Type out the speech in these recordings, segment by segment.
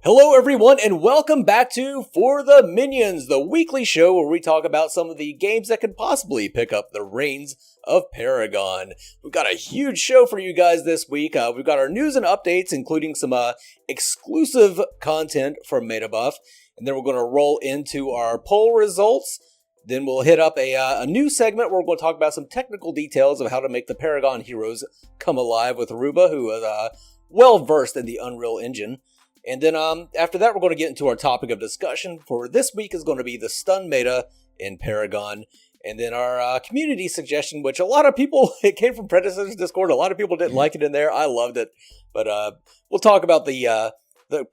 Hello everyone and welcome back to For the Minions, the weekly show where we talk about some of the games that could possibly pick up the reins of Paragon. We've got a huge show for you guys this week. We've got our news and updates, including some exclusive content from MetaBuff, and then we're going to roll into our poll results. Then we'll hit up a new segment where we're going to talk about some technical details of how to make the Paragon heroes come alive with Ruba, who is well versed in the Unreal Engine. And then after that, we're going to get into our topic of discussion for this week is going to be the stun meta in Paragon. And then our community suggestion, which a lot of people, it came from Predecessor's Discord. A lot of people didn't like it in there. I loved it. But we'll talk about the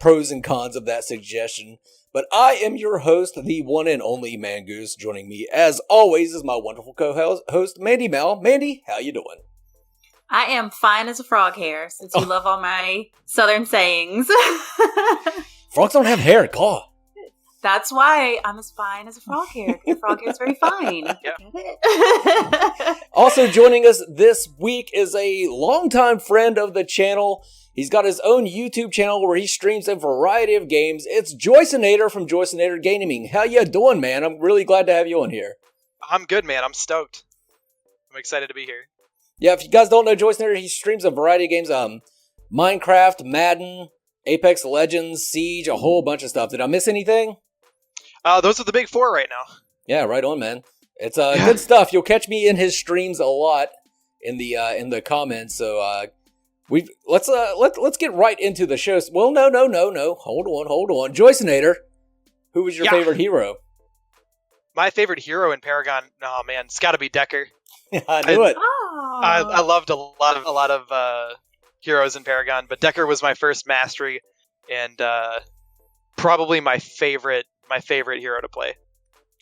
pros and cons of that suggestion. But I am your host, the one and only Mangoose. Joining me, as always, is my wonderful co-host, Mandy Mal. Mandy, how you doing? I am fine as a frog hair, since you love all my southern sayings. Frogs don't have hair, God. That's why I'm as fine as a frog hair. Frog hair is very fine. Yeah. Also joining us this week is a longtime friend of the channel. He's got his own YouTube channel where he streams a variety of games. It's Joycenator from Joycenator Gaming. How you doing, man? I'm really glad to have you on here. I'm good, man. I'm stoked. I'm excited to be here. Yeah, if you guys don't know Joycenator, he streams a variety of games. Minecraft, Madden, Apex Legends, Siege, a whole bunch of stuff. Did I miss anything? Those are the big four right now. Yeah, right on, man. It's good stuff. You'll catch me in his streams a lot in the comments. So let's get right into the show. Well, no. Hold on. Joycenator, who was your favorite hero? My favorite hero in Paragon? Oh man, it's got to be Decker. I knew it. I loved a lot of heroes in Paragon, but Decker was my first mastery and probably my favorite hero to play.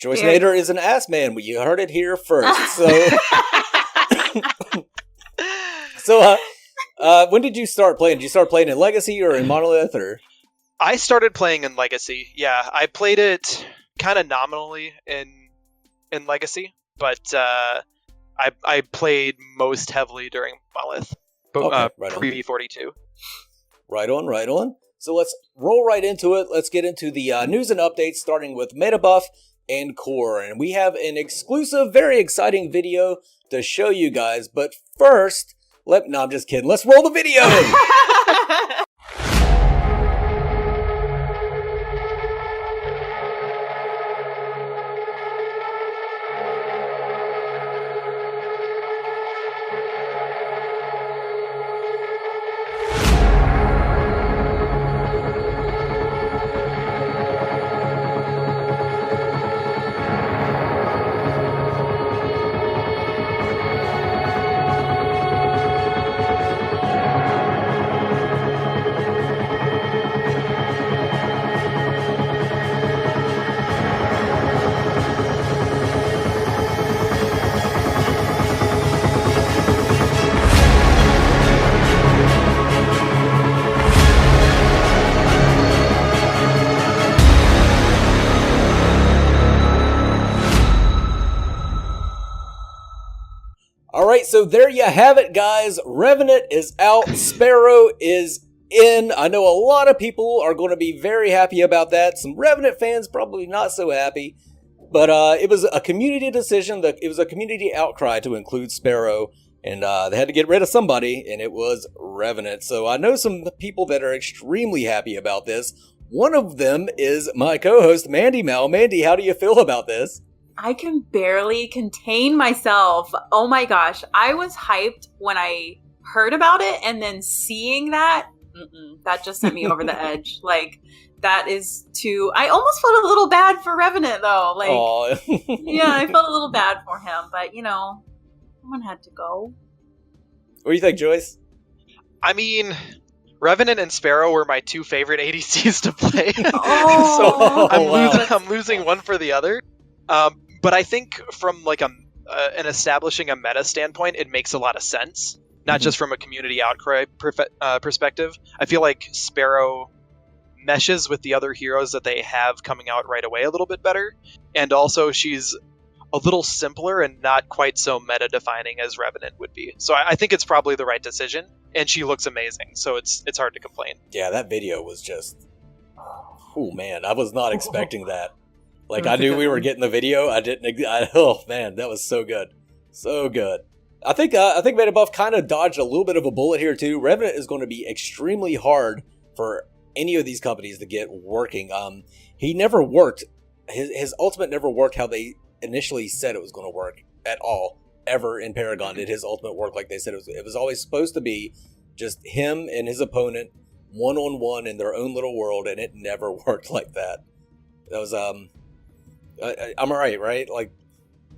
Joycenator is an ass man. You heard it here first. So, when did you start playing? Did you start playing in Legacy or in Monolith? Or I started playing in Legacy. Yeah, I played it kind of nominally in Legacy, but I played most heavily during Monolith, pre-V42. Right on. So let's roll right into it. Let's get into the news and updates, starting with MetaBuff and Core. And we have an exclusive, very exciting video to show you guys. But first, no, I'm just kidding. Let's roll the video. Alright, so there you have it, guys. Revenant is out. Sparrow is in. I know a lot of people are going to be very happy about that. Some Revenant fans probably not so happy. But it was a community decision. It was a community outcry to include Sparrow. And they had to get rid of somebody, and it was Revenant. So I know some people that are extremely happy about this. One of them is my co-host, Mandy Mal. Mandy, how do you feel about this? I can barely contain myself. Oh my gosh. I was hyped when I heard about it, and then seeing that just sent me over the edge. Like, that is too... I almost felt a little bad for Revenant, though. Like, yeah, I felt a little bad for him, but, someone had to go. What do you think, Joyce? I mean, Revenant and Sparrow were my two favorite ADCs to play. Oh, so I'm losing one for the other. But I think from like an establishing a meta standpoint, it makes a lot of sense. Not just from a community outcry perspective. I feel like Sparrow meshes with the other heroes that they have coming out right away a little bit better. And also she's a little simpler and not quite so meta-defining as Revenant would be. So I think it's probably the right decision. And she looks amazing, so it's hard to complain. Yeah, that video was just Oh man, I was not expecting that. Like, I That's a knew good we were one. getting the video. Oh man, that was so good. So good. I think Meta Buff kind of dodged a little bit of a bullet here too. Revenant is going to be extremely hard for any of these companies to get working. He never worked. His ultimate never worked how they initially said it was going to work at all. Ever in Paragon did his ultimate work like they said it was always supposed to be just him and his opponent one-on-one in their own little world, and it never worked like that. That was I'm right? Like,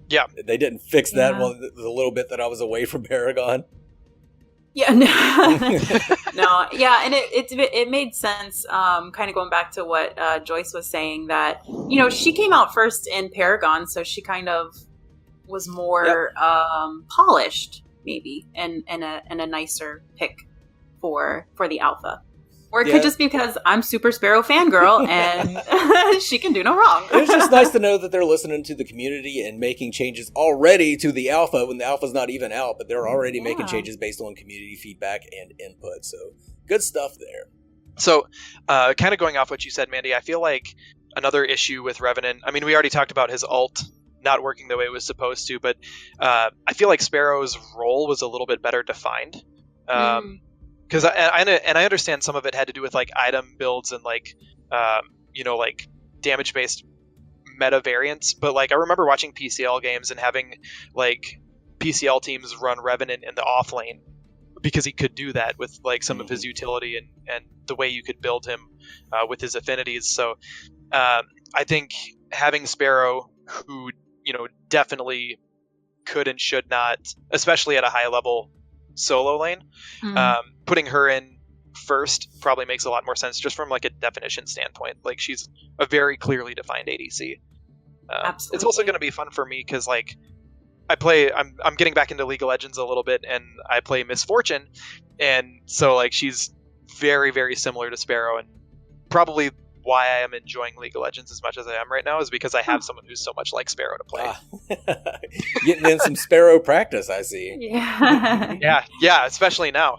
Yeah. they didn't fix that Yeah. well the little bit that I was away from Paragon. Yeah, no, no, yeah, and it made sense. Kind of going back to what Joyce was saying, that she came out first in Paragon, so she kind of was more polished, maybe, and a nicer pick for the alpha. Or it could just be because I'm Super Sparrow fangirl and she can do no wrong. It's just nice to know that they're listening to the community and making changes already to the alpha when the alpha's not even out, but they're already making changes based on community feedback and input. So good stuff there. So, kind of going off what you said, Mandy, I feel like another issue with Revenant, I mean, we already talked about his ult not working the way it was supposed to, but I feel like Sparrow's role was a little bit better defined. Because I understand some of it had to do with like item builds and like like damage based meta variants, but like I remember watching PCL games and having like PCL teams run Revenant in the off lane because he could do that with like some of his utility and the way you could build him with his affinities. So I think having Sparrow, who definitely could and should not, especially at a high level solo lane, putting her in first probably makes a lot more sense just from like a definition standpoint. Like, she's a very clearly defined ADC. Absolutely. It's also going to be fun for me because like I'm getting back into League of Legends a little bit, and I play Miss Fortune, and so like she's very, very similar to Sparrow, and probably why I am enjoying League of Legends as much as I am right now is because I have someone who's so much like Sparrow to play. Getting in some Sparrow practice, I see. Yeah. Yeah, especially now.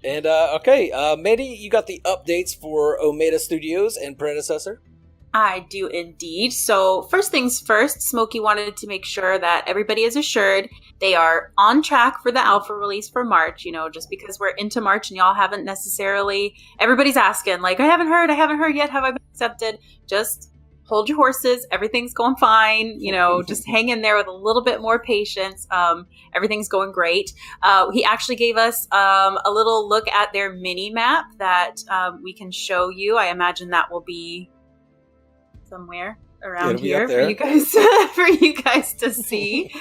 And okay, Mandy, you got the updates for Omega Studios and Predecessor? I do indeed. So first things first, Smokey wanted to make sure that everybody is assured they are on track for the alpha release for March. Just because we're into March and y'all haven't necessarily, everybody's asking like, I haven't heard yet. Have I been accepted? Just hold your horses. Everything's going fine. Just hang in there with a little bit more patience. Everything's going great. He actually gave us a little look at their mini map that we can show you. I imagine that will be somewhere around here for you guys to see.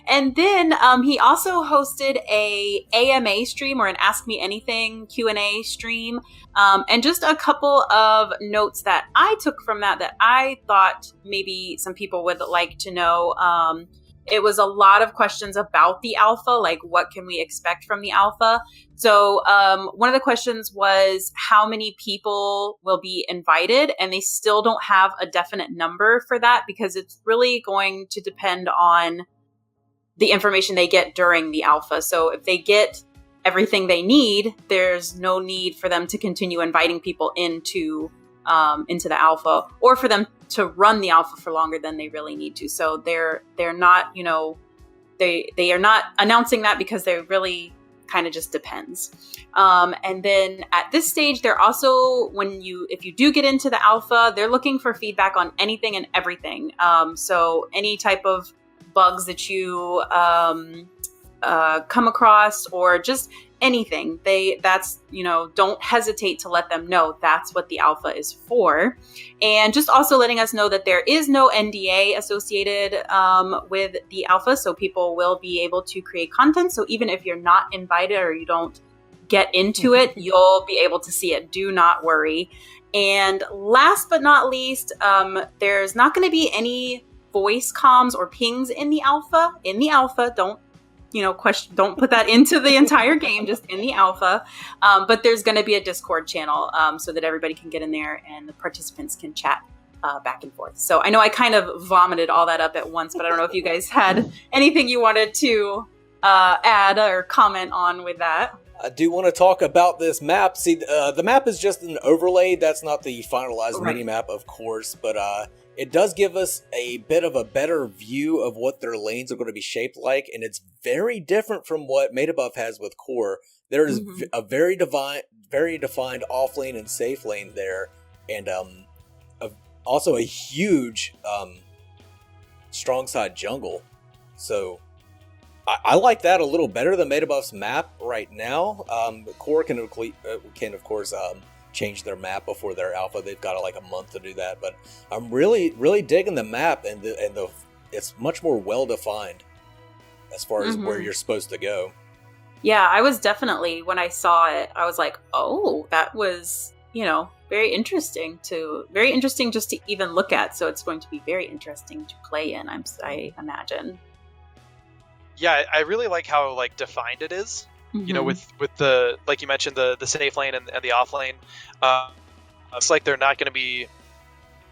And then he also hosted a AMA stream, or an Ask Me Anything Q&A stream, and just a couple of notes that I took from that I thought maybe some people would like to know. It was a lot of questions about the alpha, like what can we expect from the alpha? So one of the questions was how many people will be invited, and they still don't have a definite number for that because it's really going to depend on the information they get during the alpha. So if they get everything they need, there's no need for them to continue inviting people into the alpha, or for them to run the alpha for longer than they really need to. So they're not, they are not announcing that because they really kind of just depends. And then at this stage, they're also, if you do get into the alpha, they're looking for feedback on anything and everything. So any type of bugs that you come across, or just anything, don't hesitate to let them know that's what the alpha is for. And just also letting us know that there is no NDA associated with the alpha, so people will be able to create content. So even if you're not invited or you don't get into it, you'll be able to see it. Do not worry. And last but not least, there's not going to be any voice comms or pings in the alpha. Don't don't put that into the entire game, just in the alpha. But there's going to be a Discord channel so that everybody can get in there and the participants can chat back and forth. So I know I kind of vomited all that up at once, but I don't know if you guys had anything you wanted to add or comment on with that. I do want to talk about this map. See, the map is just an overlay. That's not the finalized mini-map, of course, but it does give us a bit of a better view of what their lanes are going to be shaped like, and it's very different from what Metabuff has with Core. There is a very defined off lane and safe lane there, and also a huge strong side jungle. So I like that a little better than Metabuff's map right now. Core can of course change their map before their alpha. They've got like a month to do that, but I'm really digging the map, and it's much more well defined as far as where you're supposed to go. Yeah, I was definitely, when I saw it, I was like, oh, that was, very interesting just to even look at. So it's going to be very interesting to play in, I imagine. Yeah, I really like how like defined it is. With the, like you mentioned, the safe lane and the off lane. It's like they're not going to be.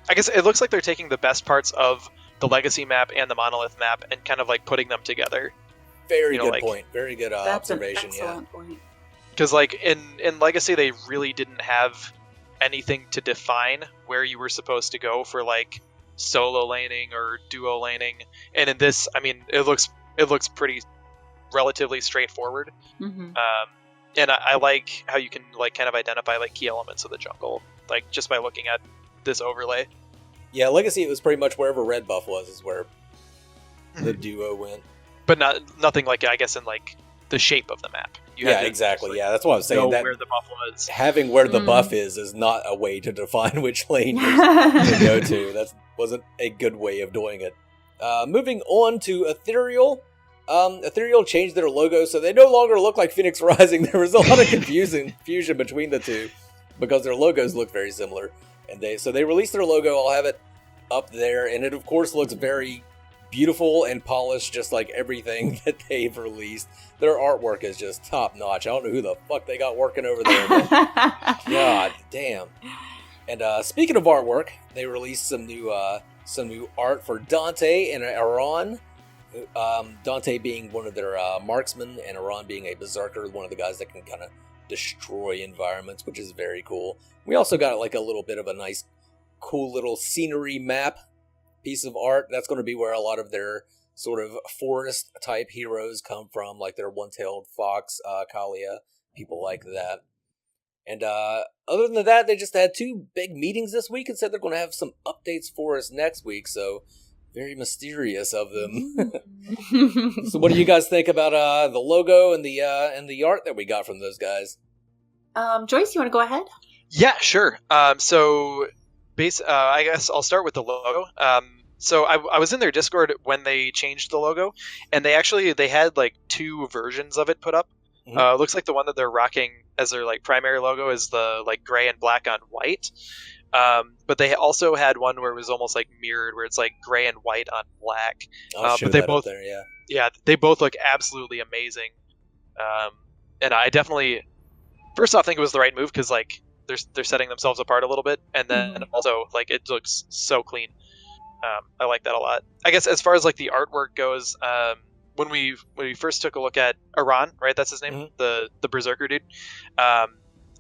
I guess it looks like they're taking the best parts of the Legacy map and the Monolith map and kind of like putting them together. Very good point. Very good observation. That's an excellent point. Because like in Legacy, they really didn't have anything to define where you were supposed to go for like solo laning or duo laning, and in this, I mean, it looks pretty relatively straightforward. And I like how you can like kind of identify like key elements of the jungle, like just by looking at this overlay. Yeah, Legacy, it was pretty much wherever red buff was is where the duo went. But nothing like, I guess, in like the shape of the map. Exactly. Like, that's what I was saying. That where the buff was. Having where the buff is not a way to define which lane to go to. That wasn't a good way of doing it. Moving on to Ethereal. Ethereal changed their logo, so they no longer look like Phoenix Rising. There was a lot of confusion between the two because their logos look very similar. And they released their logo. I'll have it up there, and it of course looks very beautiful and polished, just like everything that they've released. Their artwork is just top notch. I don't know who the fuck they got working over there, but god damn. And speaking of artwork, they released some new art for Dante and Aran. Dante being one of their marksmen, and Aran being a berserker, one of the guys that can kind of destroy environments, which is very cool. We also got like a little bit of a nice, cool little scenery map piece of art. That's going to be where a lot of their sort of forest type heroes come from, like their one-tailed fox, Kalia, people like that. And other than that, they just had 2 big meetings this week and said they're going to have some updates for us next week. So very mysterious of them. So what do you guys think about the logo and the art that we got from those guys? Joyce, you want to go ahead? Yeah, sure. So I guess I'll start with the logo. So I was in their Discord when they changed the logo, and they had like 2 versions of it put up. Looks like the one that they're rocking as their like primary logo is the like gray and black on white. But they also had one where it was almost like mirrored, where it's like gray and white on black. But they both there, yeah, they both look absolutely amazing. And I definitely, first off, think it was the right move because like they're setting themselves apart a little bit, and then also like it looks so clean. I like that a lot. I guess as far as like the artwork goes, when we first took a look at Aran, right? That's his name, the berserker dude. I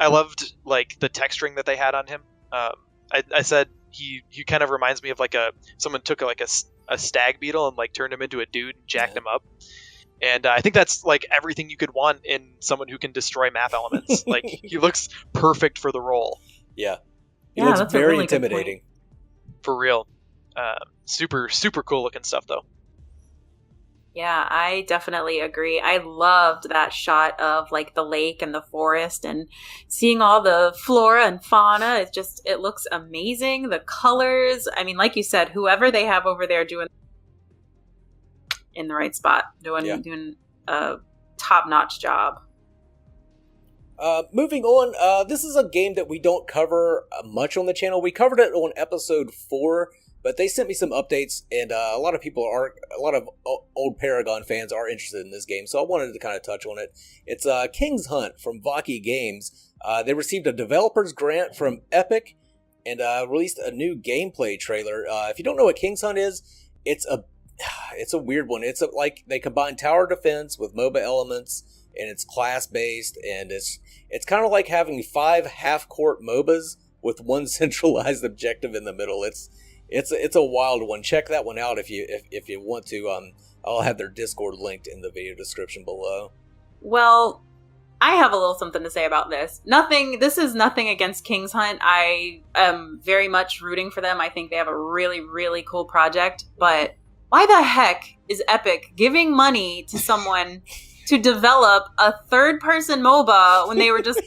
loved like the texturing that they had on him. I said he kind of reminds me of like someone took like a stag beetle and like turned him into a dude and jacked him up. And I think that's like everything you could want in someone who can destroy map elements. Like he looks perfect for the role. Yeah, he looks very really intimidating. For real. Super, super cool looking stuff though. Yeah, I definitely agree. I loved that shot of like the lake and the forest and seeing all the flora and fauna. It looks amazing. The colors. I mean, like you said, whoever they have over there doing in the right spot, doing a top-notch job. Moving on, this is a game that we don't cover much on the channel. We covered it on episode 4. But they sent me some updates, and a lot of old Paragon fans are interested in this game, so I wanted to kind of touch on it. It's King's Hunt from Vaki Games. They received a developer's grant from Epic, and released a new gameplay trailer. If you don't know what King's Hunt is, it's a weird one. It's like they combine tower defense with MOBA elements, and it's class-based, and it's kind of like having 5 half-court MOBAs with one centralized objective in the middle. It's a wild one. Check that one out if you want to. I'll have their Discord linked in the video description below. Well, I have a little something to say about this. This is nothing against King's Hunt. I am very much rooting for them. I think they have a really, really cool project. But why the heck is Epic giving money to someone to develop a third-person MOBA when they were just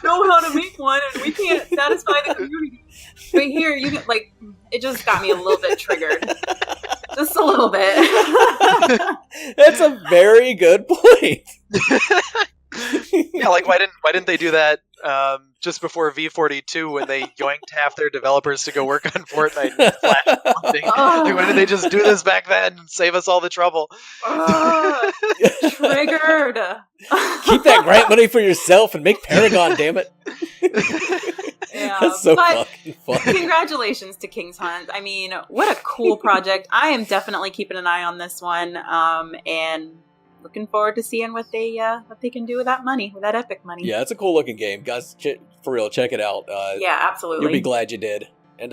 know how to make one and we can't satisfy the community? But here, you can, like, it just got me a little bit triggered. Just a little bit. That's a very good point. Yeah, like why didn't they do that just before V42 when they yoinked half their developers to go work on Fortnite and Flash funding? Like, why didn't they just do this back then and save us all the trouble? Triggered. Keep that grant money for yourself and make Paragon, damn it. Yeah, that's so fucking funny. Congratulations to King's Hunt. I mean, what a cool project. I am definitely keeping an eye on this one, and looking forward to seeing what they can do with that money, with that Epic money. Yeah, it's a cool looking game, guys. For real, check it out. Yeah, absolutely. You'll be glad you did. And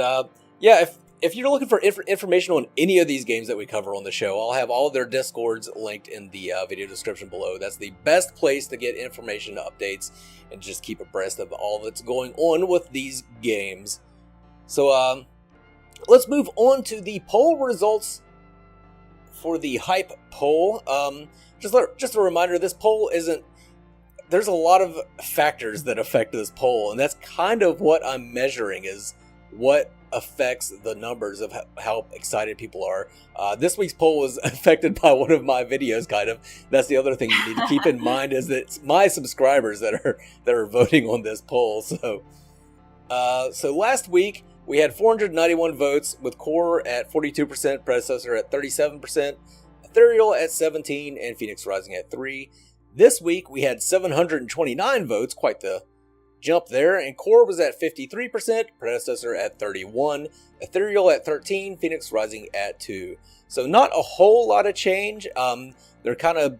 yeah, if you're looking for information on any of these games that we cover on the show, I'll have all of their Discords linked in the video description below. That's the best place to get information, updates, and just keep abreast of all that's going on with these games. So let's move on to the poll results for the hype poll. Just a reminder, this poll isn't... There's a lot of factors that affect this poll, and that's kind of what I'm measuring, is what affects the numbers of how excited people are. This week's poll was affected by one of my videos, kind of. That's the other thing you need to keep in mind, is that it's my subscribers that are voting on this poll. So last week we had 491 votes, with Core at 42%, Predecessor at 37%, Ethereal at 17%, and Phoenix Rising at 3%. This week we had 729 votes, quite the jump there, and Core was at 53%, Predecessor at 31%, Ethereal at 13%, Phoenix Rising at 2%. So not a whole lot of change. They're kind of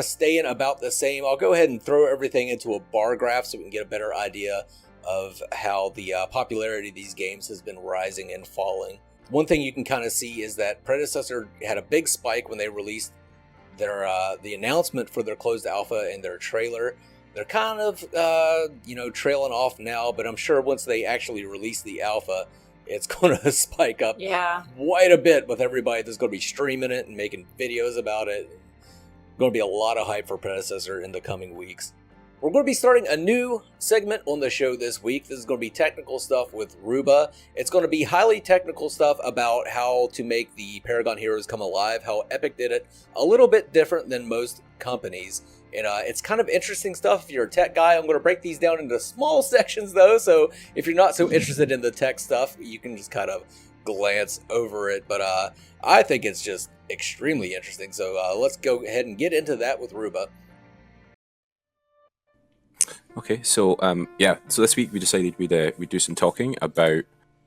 staying about the same. I'll go ahead and throw everything into a bar graph so we can get a better idea of how the popularity of these games has been rising and falling. One thing you can kind of see is that Predecessor had a big spike when they released their the announcement for their closed alpha and their trailer. They're kind of, trailing off now, but I'm sure once they actually release the alpha, it's going to spike up quite a bit with everybody that's going to be streaming it and making videos about it. Going to be a lot of hype for Predecessor in the coming weeks. We're going to be starting a new segment on the show this week. This is going to be technical stuff with Ruba. It's going to be highly technical stuff about how to make the Paragon heroes come alive, how Epic did it a little bit different than most companies. And it's kind of interesting stuff if you're a tech guy. I'm going to break these down into small sections, though, so if you're not so interested in the tech stuff, you can just kind of glance over it. But I think it's just extremely interesting, so let's go ahead and get into that with Ruba. Okay, so so this week we decided we'd do some talking about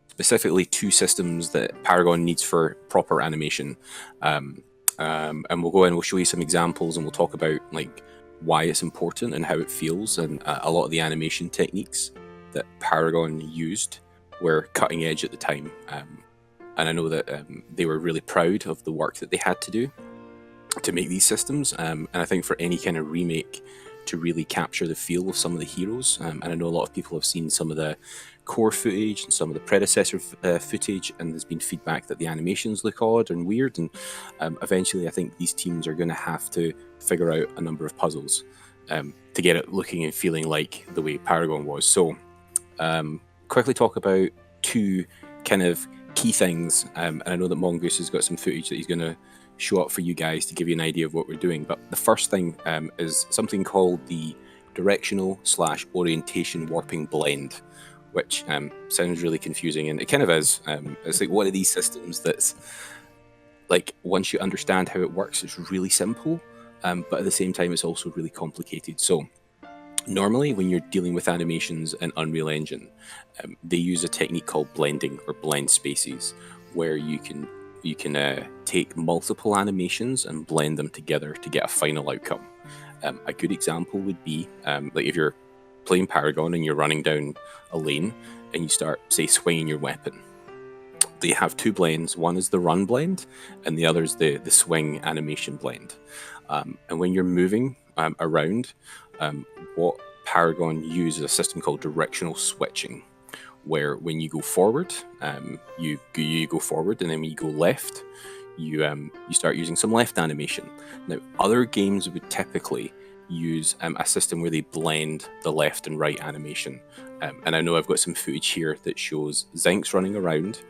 specifically 2 systems that Paragon needs for proper animation, and we'll go in, we'll show you some examples, and we'll talk about like why it's important and how it feels, and a lot of the animation techniques that Paragon used were cutting edge at the time, and I know that they were really proud of the work that they had to do to make these systems, and I think for any kind of remake to really capture the feel of some of the heroes, and I know a lot of people have seen some of the Core footage and some of the Predecessor footage, and there's been feedback that the animations look odd and weird, and eventually I think these teams are going to have to figure out a number of puzzles to get it looking and feeling like the way Paragon was. So quickly talk about 2 kind of key things, and I know that Mongoose has got some footage that he's going to show up for you guys to give you an idea of what we're doing. But the first thing is something called the directional/orientation warping blend, which sounds really confusing, and it kind of is. It's like one of these systems that's like, once you understand how it works, it's really simple, but at the same time it's also really complicated. So normally when you're dealing with animations in Unreal Engine, they use a technique called blending or blend spaces, where you can take multiple animations and blend them together to get a final outcome. A good example would be like if you're playing Paragon and you're running down a lane and you start, say, swinging your weapon. They have two blends. One is the run blend, and the other is the swing animation blend. And when you're moving around, what Paragon uses a system called directional switching, where when you go forward, you go forward, and then when you go left, you start using some left animation. Now, other games would typically use a system where they blend the left and right animation. And I know I've got some footage here that shows Zinx running around.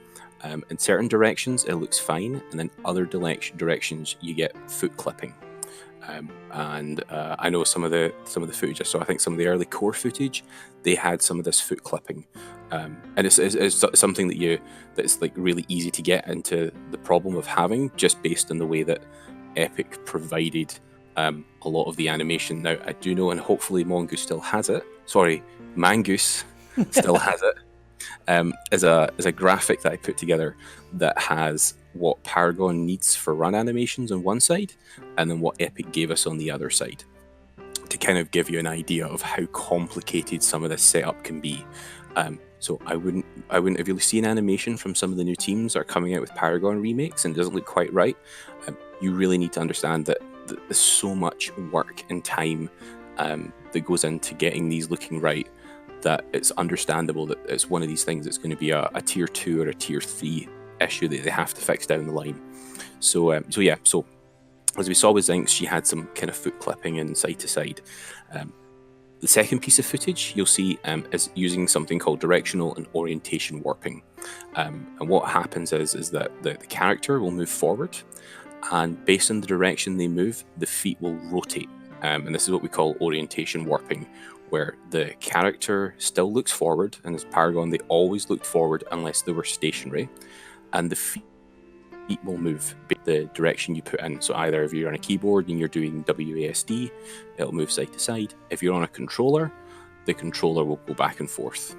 In certain directions, it looks fine, and then other directions, you get foot clipping. And I know some of the footage I saw. I think some of the early core footage, they had some of this foot clipping, and it's something that's like really easy to get into the problem of having, just based on the way that Epic provided a lot of the animation. Now, I do know, and hopefully Mongoose still has it. Sorry, Mangoose still has it. As a graphic that I put together that has what Paragon needs for run animations on one side, and then what Epic gave us on the other side, to kind of give you an idea of how complicated some of this setup can be. So I wouldn't if you see an animation from some of the new teams that are coming out with Paragon remakes and it doesn't look quite right, you really need to understand that there's so much work and time that goes into getting these looking right, that it's understandable that it's one of these things that's going to be a tier 2 or a tier 3 issue that they have to fix down the line. So as we saw with Zinx, she had some kind of foot clipping in side to side. The second piece of footage you'll see is using something called directional and orientation warping. And what happens is that the character will move forward, and based on the direction they move, the feet will rotate. And this is what we call orientation warping, where the character still looks forward, and as Paragon, they always looked forward unless they were stationary, and the feet will move the direction you put in. So either if you're on a keyboard and you're doing WASD, it'll move side to side. If you're on a controller, the controller will go back and forth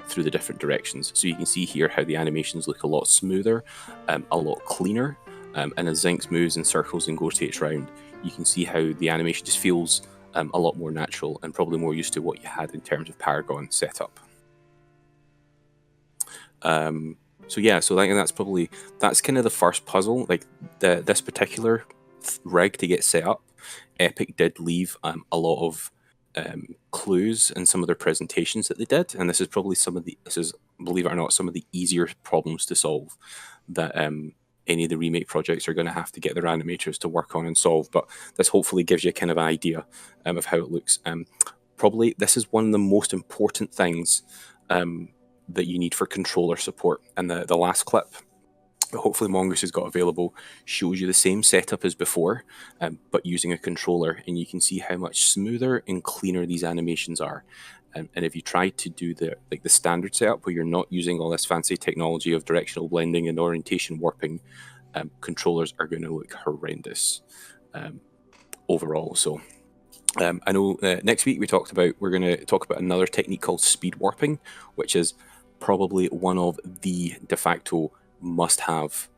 through the different directions. So you can see here how the animations look a lot smoother, a lot cleaner, and as Zinx moves in circles and rotates around, you can see how the animation just feels a lot more natural and probably more used to what you had in terms of Paragon setup. So I think that's kind of the first puzzle. Like this particular rig to get set up, Epic did leave a lot of clues in some of their presentations that they did, and this is, believe it or not, some of the easier problems to solve that any of the remake projects are going to have to get their animators to work on and solve. But this hopefully gives you a kind of idea of how it looks. Probably this is one of the most important things that you need for controller support. And the last clip that hopefully Mongoose has got available shows you the same setup as before, but using a controller, and you can see how much smoother and cleaner these animations are. And if you try to do the standard setup where you're not using all this fancy technology of directional blending and orientation warping, controllers are going to look horrendous overall. So I know next week we're going to talk about another technique called speed warping, which is probably one of the de facto must-have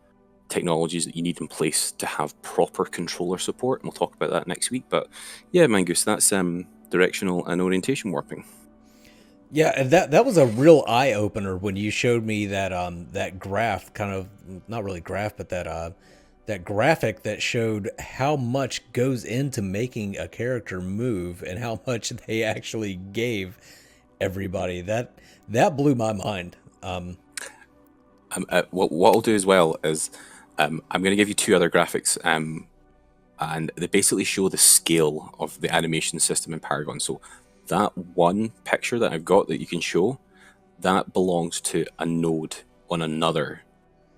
technologies that you need in place to have proper controller support, and we'll talk about that next week. But yeah, Mangoose, that's directional and orientation warping. Yeah, and that was a real eye opener when you showed me that that graph, kind of not really graph, but that graphic that showed how much goes into making a character move and how much they actually gave everybody. That blew my mind. What I'll do as well is I'm going to give you two other graphics, and they basically show the scale of the animation system in Paragon. So that one picture that I've got that you can show, that belongs to a node on another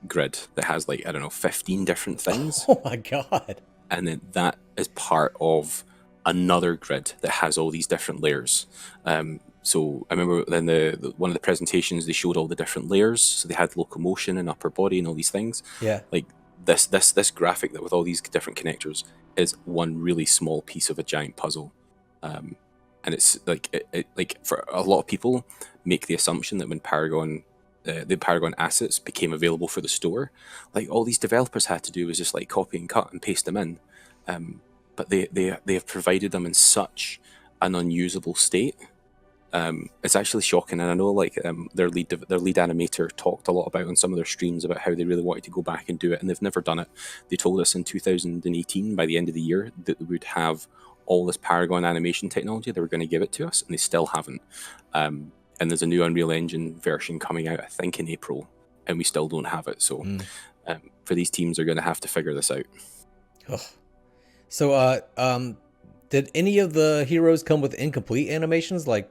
grid that has 15 different things. Oh my god. And then that is part of another grid that has all these different layers. So I remember then one of the presentations, they showed all the different layers. So they had locomotion and upper body and all these things. Yeah. Like this graphic that with all these different connectors is one really small piece of a giant puzzle. And it's like for a lot of people make the assumption that when Paragon, the Paragon assets became available for the store, all these developers had to do was just copy and cut and paste them in. but they have provided them in such an unusable state. It's actually shocking, and I know like their lead animator talked a lot about on some of their streams about how they really wanted to go back and do it, and they've never done it. They told us in 2018 by the end of the year that they would have all this Paragon animation technology. They were going to give it to us, and they still haven't. And there's a new Unreal Engine version coming out, I think, in April, and we still don't have it. So for these teams, they're going to have to figure this out. Oh. So, did any of the heroes come with incomplete animations, like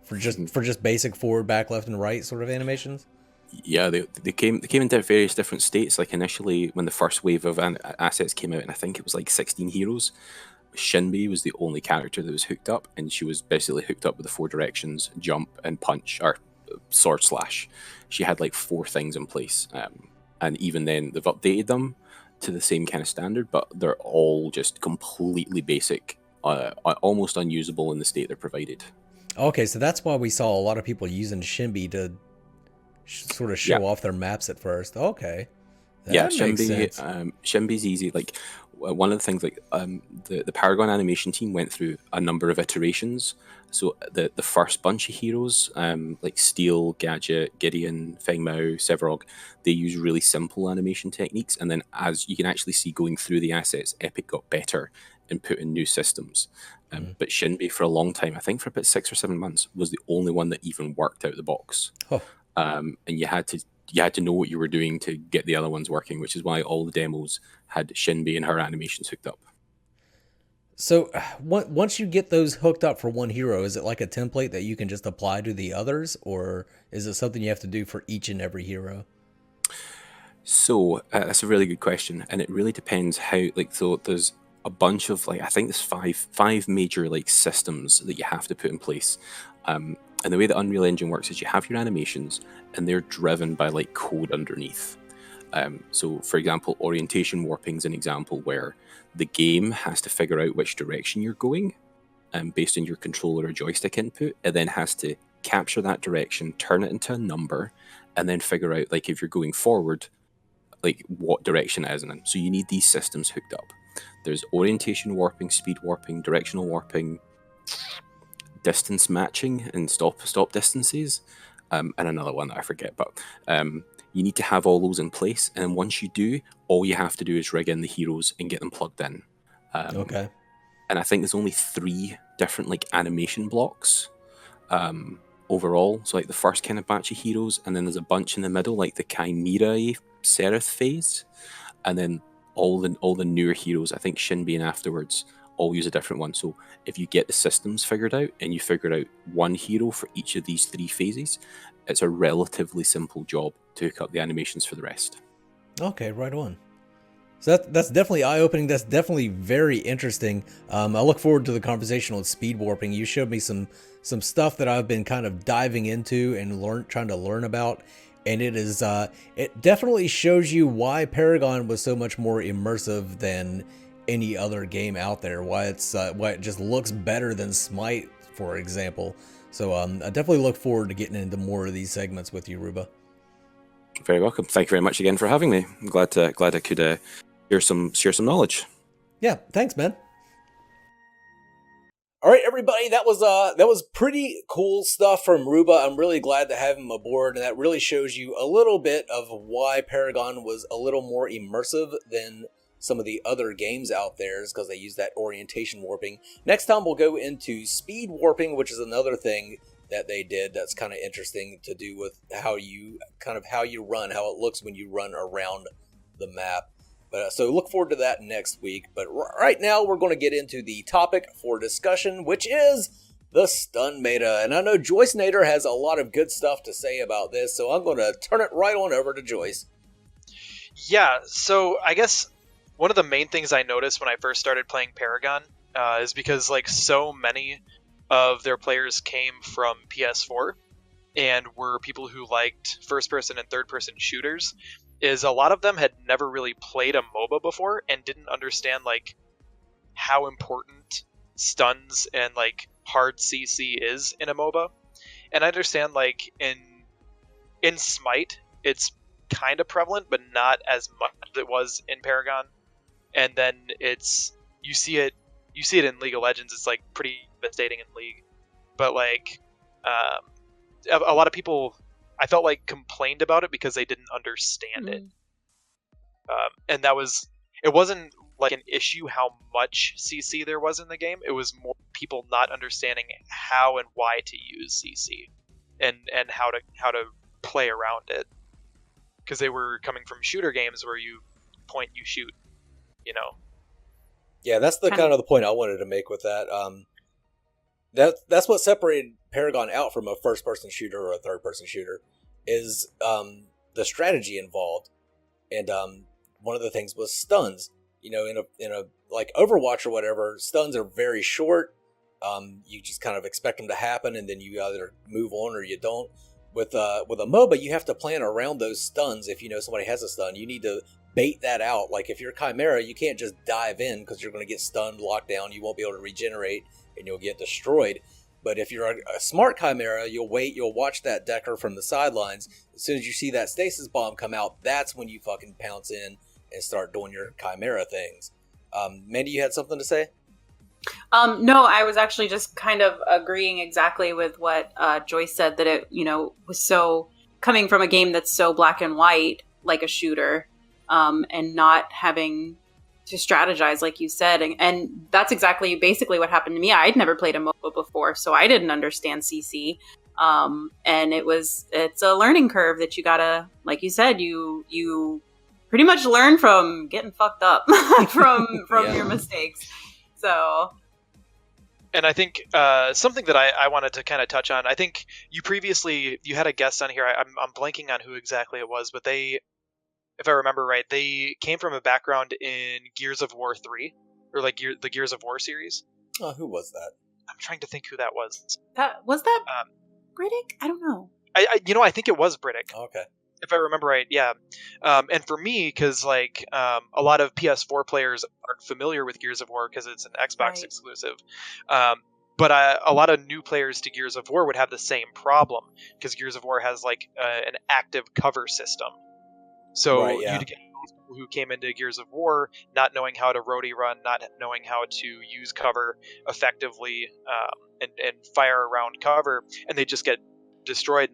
for just basic forward, back, left, and right sort of animations? Yeah, they came in various different states. Like initially, when the first wave of assets came out, and I think it was like 16 heroes, Shinbi was the only character that was hooked up, and she was basically hooked up with the 4 directions: jump and punch, or sword slash. She had like 4 things in place, and even then they've updated them to the same kind of standard, but they're all just completely basic, almost unusable in the state they're provided. Okay, so that's why we saw a lot of people using Shinbi to sort of show off their maps at first. Okay. That makes sense. Shinbi's easy. Like one of the things, like the Paragon animation team went through a number of iterations. So the first bunch of heroes, like Steel, Gadget, Gideon, Feng Mao, Severog, they use really simple animation techniques. And then as you can actually see going through the assets, Epic got better and put in new systems. But Shinbi for a long time, I think for about 6 or 7 months, was the only one that even worked out the box. Oh. And you had to know what you were doing to get the other ones working, which is why all the demos had Shinbi and her animations hooked up. So once you get those hooked up for one hero, is it like a template that you can just apply to the others, or is it something you have to do for each and every hero? So that's a really good question, and it really depends how. Like, so there's a bunch of I think there's five major systems that you have to put in place. And the way the Unreal Engine works is you have your animations, and they're driven by code underneath. So, for example, orientation warping is an example where the game has to figure out which direction you're going, based on your controller or joystick input. It then has to capture that direction, turn it into a number, and then figure out if you're going forward, what direction it is in. So you need these systems hooked up. There's orientation warping, speed warping, directional warping, distance matching, and stop distances, and another one that I forget. But you need to have all those in place, and once you do, all you have to do is rig in the heroes and get them plugged in. Okay. And I think there's only 3 different animation blocks overall. So the first kind of batch of heroes, and then there's a bunch in the middle, like the Chimera Seraph phase, and then all the newer heroes, I think Shinbi and afterwards, all use a different one. So if you get the systems figured out and you figure out one hero for each of these 3 phases, it's a relatively simple job to hook up the animations for the rest. Okay, right on. So that's definitely eye-opening. That's definitely very interesting. I look forward to the conversation on speed warping. You showed me some stuff that I've been kind of diving into and trying to learn about. And it definitely shows you why Paragon was so much more immersive than any other game out there. Why it just looks better than Smite, for example. So I definitely look forward to getting into more of these segments with you, Ruba. Very welcome. Thank you very much again for having me. I'm glad I could share some knowledge. Yeah, thanks, man. All right, everybody, that was pretty cool stuff from Ruba. I'm really glad to have him aboard, and that really shows you a little bit of why Paragon was a little more immersive than some of the other games out there, is because they use that orientation warping. Next time we'll go into speed warping, which is another thing that they did that's kind of interesting to do with how you run, how it looks when you run around the map. But so look forward to that next week. But right now we're going to get into the topic for discussion, which is the stun meta. And I know Joycenator has a lot of good stuff to say about this, so I'm going to turn it right on over to Joyce. Yeah, so I guess one of the main things I noticed when I first started playing Paragon is because so many of their players came from PS4 and were people who liked first-person and third-person shooters, is a lot of them had never really played a MOBA before and didn't understand how important stuns and hard CC is in a MOBA. And I understand in Smite it's kind of prevalent, but not as much as it was in Paragon. And then you see it You see it in League of Legends. It's like pretty devastating in League, but like a lot of people, I felt like, complained about it because they didn't understand it. And it wasn't like an issue how much CC there was in the game. It was more people not understanding how and why to use CC and how to play around it, because they were coming from shooter games where you point, you shoot, you know. Yeah, that's the kind of the point I wanted to make with that. That's what separated Paragon out from a first-person shooter or a third-person shooter, is the strategy involved. And one of the things was stuns. You know, in a like Overwatch or whatever, stuns are very short. You just kind of expect them to happen, and then you either move on or you don't. With a MOBA, you have to plan around those stuns. If you know somebody has a stun, you need to bait that out. Like if you're Chimera, you can't just dive in because you're going to get stunned, locked down. You won't be able to regenerate, and you'll get destroyed. But if you're a smart Chimera, you'll wait, you'll watch that Decker from the sidelines. As soon as you see that stasis bomb come out, that's when you fucking pounce in and start doing your Chimera things. Mandy, you had something to say? No, I was actually just kind of agreeing exactly with what Joyce said, that it, was so coming from a game that's so black and white, like a shooter, and not having to strategize, like you said. And that's basically what happened to me. I'd never played a MOBA before, so I didn't understand CC. And it's a learning curve that you gotta, like you said, you pretty much learn from getting fucked up from your mistakes. So, and I think something that I wanted to kind of touch on, I think you had a guest on here. I'm blanking on who exactly it was, but they, if I remember right, they came from a background in Gears of War 3, or like the Gears of War series. Oh, who was that? I'm trying to think who that was. That Britick? I don't know. I think it was Britick. Okay. If I remember right, yeah. And for me, because like a lot of PS4 players aren't familiar with Gears of War because it's an Xbox exclusive. But a lot of new players to Gears of War would have the same problem, because Gears of War has like an active cover system. So you'd get people who came into Gears of War not knowing how to roadie run, not knowing how to use cover effectively, and fire around cover, and they just get destroyed,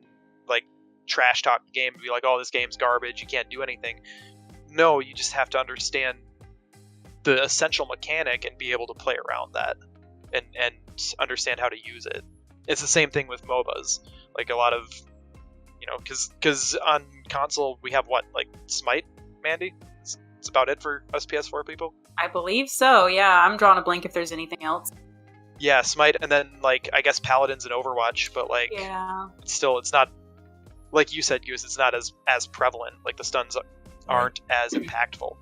like trash talk the game and be like, oh, this game's garbage, you can't do anything. No, you just have to understand the essential mechanic and be able to play around that and understand how to use it. It's the same thing with MOBAs. Like a lot of, because on console we have what, like Smite, Mandy? It's about it for us PS4 people? I believe so, yeah. I'm drawing a blank if there's anything else. Yeah, Smite, and then like I guess Paladins and Overwatch, but like it's not, like you said, Goose, it's not as prevalent. Like the stuns aren't as impactful.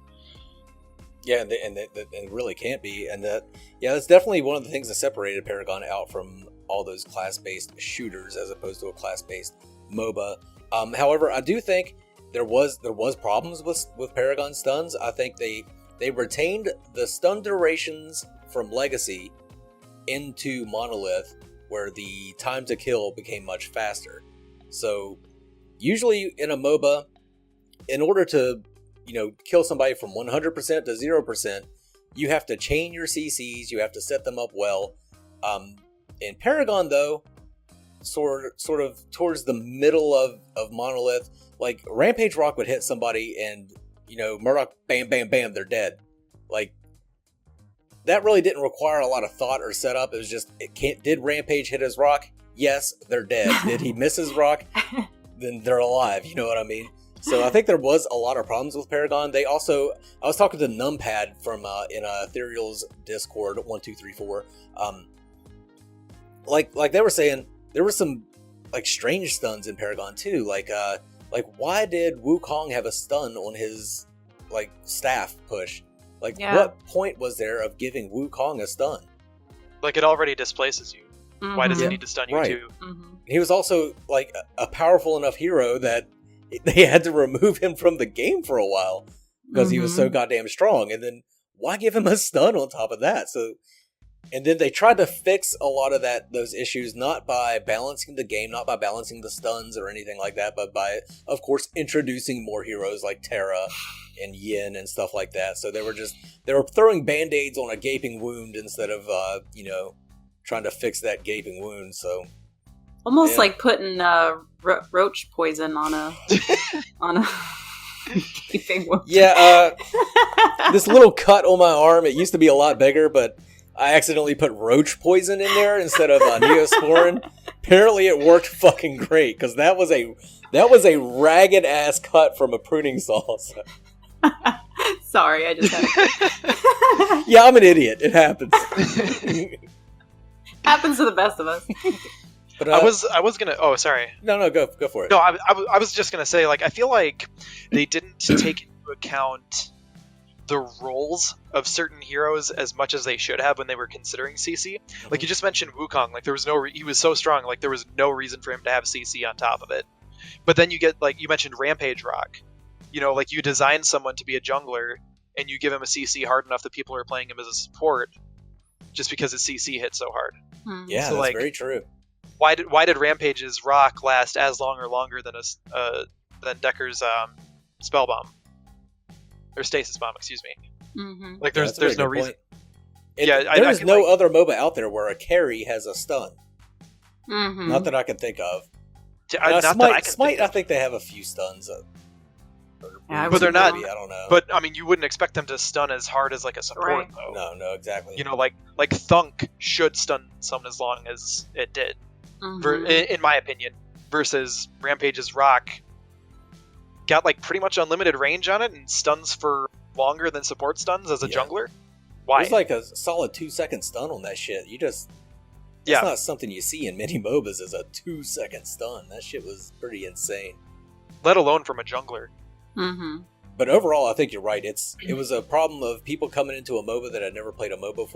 Yeah, and they really can't be. And that's definitely one of the things that separated Paragon out from all those class-based shooters as opposed to a class-based MOBA. However, I do think there was problems with Paragon stuns. I think they retained the stun durations from Legacy into Monolith, where the time to kill became much faster. So usually in a MOBA, in order to kill somebody from 100% to 0%, you have to chain your CCs, you have to set them up well. In Paragon, though, sort of towards the middle of Monolith, like Rampage Rock would hit somebody and, Murdoch, bam, bam, bam, they're dead. Like, that really didn't require a lot of thought or setup. It was just, did Rampage hit his rock? Yes, they're dead. Did he miss his rock? Then they're alive, you know what I mean? So I think there was a lot of problems with Paragon. I was talking to Numpad from in Ethereal's Discord 1234. Like they were saying, there were some like strange stuns in Paragon too. Like why did Wukong have a stun on his like staff push? Like what point was there of giving Wukong a stun? Like it already displaces you. Mm-hmm. Why does it need to stun you too? Mm-hmm. He was also like a powerful enough hero that they had to remove him from the game for a while because he was so goddamn strong. And then why give him a stun on top of that? So And then they tried to fix a lot of those issues, not by balancing the game, not by balancing the stuns or anything like that, but by, of course, introducing more heroes like Terra and Yin and stuff like that. So they were throwing band-aids on a gaping wound instead of, trying to fix that gaping wound. So almost like putting roach poison on a gaping wound. Yeah, this little cut on my arm, it used to be a lot bigger, but I accidentally put roach poison in there instead of Neosporin. Apparently it worked fucking great, because that was a ragged ass cut from a pruning saw. So. Sorry, I just had to... Yeah, I'm an idiot. It happens. Happens to the best of us. But I was gonna. Oh, sorry. No, go for it. No, I was just gonna say, like, I feel like they didn't take into account the roles of certain heroes as much as they should have when they were considering CC. Like, you just mentioned Wukong, like, there was he was so strong, like, there was no reason for him to have CC on top of it. But then you get, like, you mentioned Rampage Rock. You know, like, you design someone to be a jungler, and you give him a CC hard enough that people are playing him as a support, just because his CC hit so hard. Yeah, so, that's like, very true. Why did Rampage's Rock last as long or longer than Decker's Spell Bomb? Or Stasis Bomb, excuse me. Mm-hmm. Like, there's no reason. There's no other MOBA out there where a carry has a stun. Mm-hmm. Not that I can think of. Smite, I think they have a few stuns. But they're not. I don't know. But I mean, you wouldn't expect them to stun as hard as like a support, right. though. No, exactly. You know, like Thunk should stun someone as long as it did, in my opinion. Versus Rampage's Rock got like pretty much unlimited range on it and stuns for longer than support stuns as a jungler. Why? It's like a solid 2-second stun on that shit. It's not something you see in many MOBAs as a 2-second stun. That shit was pretty insane. Let alone from a jungler. Mm-hmm. But overall, I think you're right. It was a problem of people coming into a MOBA that had never played a MOBA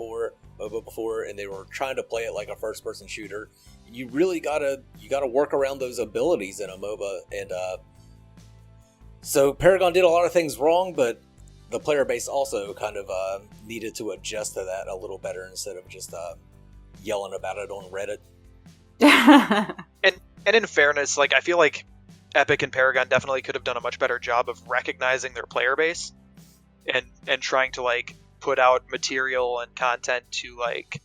before, and they were trying to play it like a first-person shooter. You really gotta work around those abilities in a MOBA, and so Paragon did a lot of things wrong, but the player base also kind of needed to adjust to that a little better instead of just yelling about it on Reddit. And in fairness, like, I feel like Epic and Paragon definitely could have done a much better job of recognizing their player base and trying to, like, put out material and content to, like,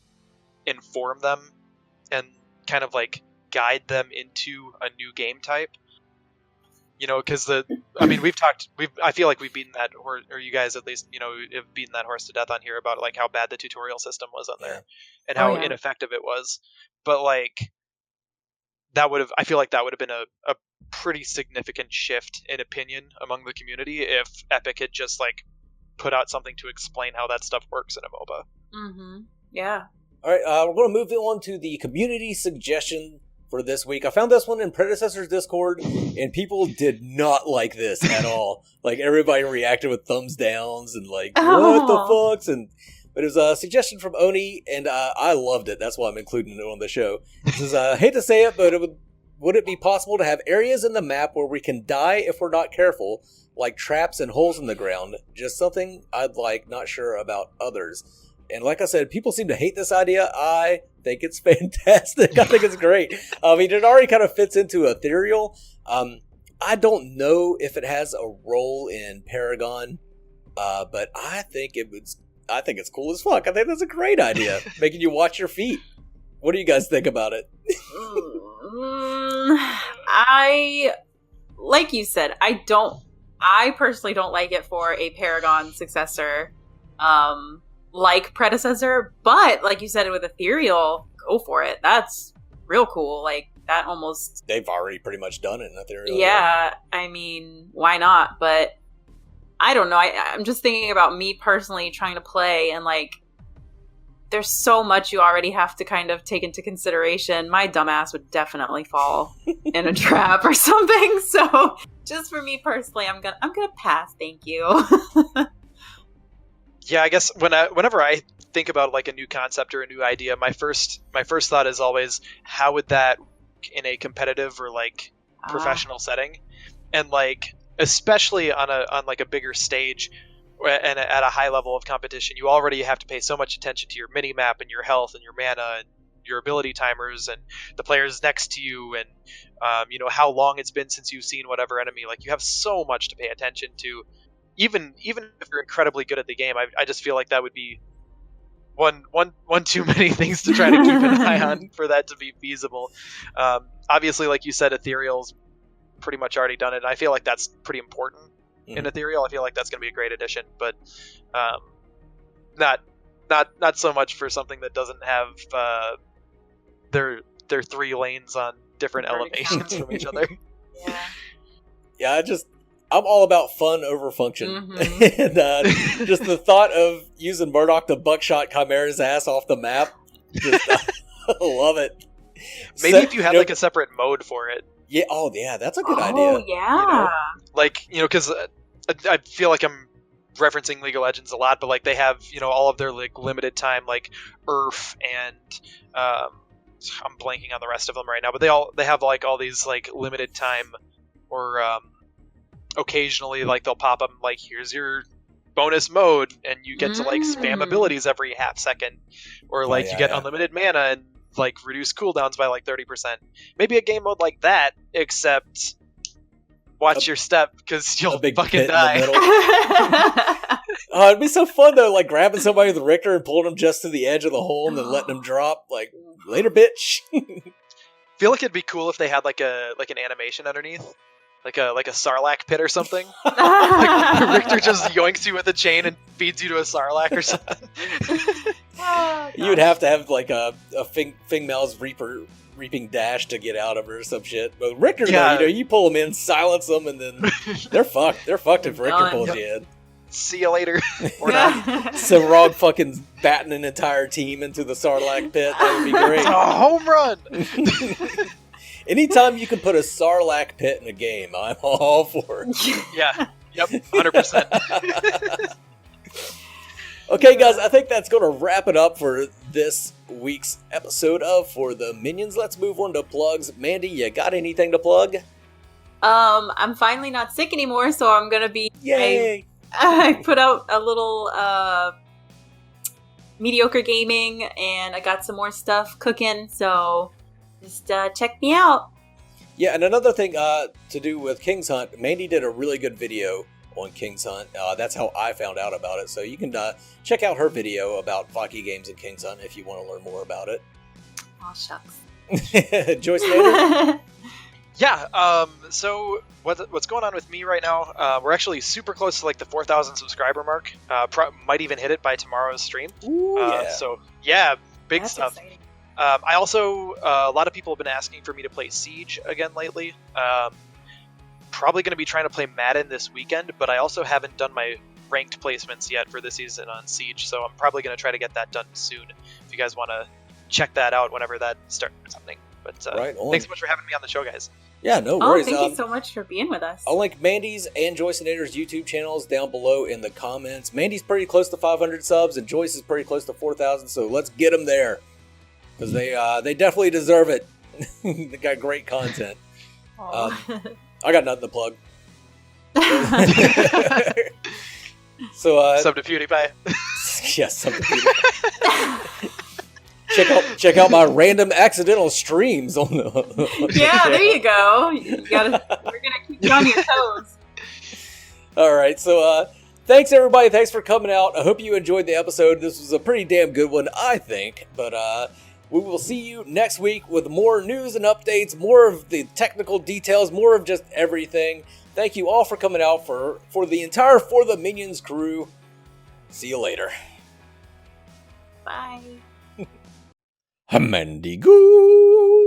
inform them and kind of, like, guide them into a new game type. You know, because I feel like we've beaten that horse, or you guys at least, you know, have beaten that horse to death on here about, like, how bad the tutorial system was on there and how ineffective it was. But, like, I feel like that would have been a pretty significant shift in opinion among the community if Epic had just, like, put out something to explain how that stuff works in a MOBA. Mm-hmm. Yeah. All right, we're going to move on to the community suggestion for this week. I found this one in Predecessor's Discord, and people did not like this at all. Like, everybody reacted with thumbs downs and, like, what the fucks? But it was a suggestion from Oni, and I loved it. That's why I'm including it on the show. It says, I hate to say it, but would it be possible to have areas in the map where we can die if we're not careful, like traps and holes in the ground? Just something I'd like, not sure about others. And like I said, people seem to hate this idea. I think it's fantastic. I think it's great. I mean, it already kind of fits into Ethereal. I don't know if it has a role in Paragon, but I think it's cool as fuck. I think that's a great idea, making you watch your feet. What do you guys think about it? Like you said, I personally don't like it for a Paragon successor, like Predecessor, but like you said, with Ethereal, go for it. That's real cool. Like, that almost... They've already pretty much done it in Ethereal. Yeah, I mean, why not? But I don't know. I'm just thinking about me personally trying to play, and, like, there's so much you already have to kind of take into consideration. My dumbass would definitely fall in a trap or something. So just for me personally, I'm gonna pass. Thank you. Yeah, I guess whenever I think about, like, a new concept or a new idea, my first thought is always, how would that work in a competitive or, like, professional setting? And, like, especially on like a bigger stage, and at a high level of competition, you already have to pay so much attention to your mini map and your health and your mana and your ability timers and the players next to you and how long it's been since you've seen whatever enemy. Like, you have so much to pay attention to. Even if you're incredibly good at the game, I just feel like that would be one too many things to try to keep an eye on for that to be feasible. Obviously, like you said, Ethereal's pretty much already done it. And I feel like that's pretty important in Ethereal. I feel like that's going to be a great addition, but not so much for something that doesn't have their 3 lanes on different elevations from each other. Yeah, I'm all about fun over function. And just the thought of using Murdoch to buckshot Chimera's ass off the map, I love it. Maybe if you had like a separate mode for it. Yeah. Oh, yeah. That's a good idea. Oh, yeah. Like, because I feel like I'm referencing League of Legends a lot, but like they have, all of their like limited time, like Earth and I'm blanking on the rest of them right now, but they have like all these like limited time or occasionally like they'll pop up like, here's your bonus mode and you get to like spam abilities every half second, or like you get unlimited mana and like reduce cooldowns by like 30%. Maybe a game mode like that, except watch your step because you'll fucking die. It'd be so fun though, like grabbing somebody with Richter and pulling them just to the edge of the hole and then letting them drop. Like, later, bitch. Feel like it'd be cool if they had like an animation underneath, like a Sarlacc pit or something. Like Richter just yoinks you with a chain and feeds you to a Sarlacc or something. You'd have to have like a Fing Mal's reaping dash to get out of her or some shit. But Richter, though, you pull them in, silence them, and then they're fucked. They're fucked if Richter pulls you in. See you later. Or not. Sarog fucking batting an entire team into the Sarlacc pit. That would be great. It's a home run! Anytime you can put a Sarlacc pit in a game, I'm all for it. Yeah. Yep. 100%. Okay, guys, I think that's going to wrap it up for this week's episode of For the Minions. Let's move on to plugs. Mandy, you got anything to plug? I'm finally not sick anymore, so I'm going to be... Yay! I put out a little mediocre gaming, and I got some more stuff cooking, so just check me out. Yeah, and another thing to do with King's Hunt, Mandy did a really good video on King's Hunt. That's how I found out about it, so you can check out her video about Vaki games and King's Hunt if you want to learn more about it. Aw, shucks. Joycenator? Yeah, so what's going on with me right now, we're actually super close to like the 4,000 subscriber mark. Might even hit it by tomorrow's stream. Ooh, yeah. So, yeah, big That's stuff. exciting. I also, a lot of people have been asking for me to play Siege again lately. Probably going to be trying to play Madden this weekend, but I also haven't done my ranked placements yet for this season on Siege, so I'm probably going to try to get that done soon. If you guys want to check that out whenever that starts happening. But thanks so much for having me on the show, guys. Yeah, no worries. Thank you so much for being with us. I'll link Mandy's and Joycenator's YouTube channels down below in the comments. Mandy's pretty close to 500 subs, and Joyce is pretty close to 4,000, so let's get them there. Because they definitely deserve it. They got great content. I got nothing to plug. So, sub to PewDiePie. Yes, sub to PewDiePie. Check out my random accidental streams on the. Yeah, there you go. We're gonna keep you on your toes. All right, so thanks everybody. Thanks for coming out. I hope you enjoyed the episode. This was a pretty damn good one, I think. But we will see you next week with more news and updates, more of the technical details, more of just everything. Thank you all for coming out for the entire For the Minions crew. See you later. Bye. Mandy Goo.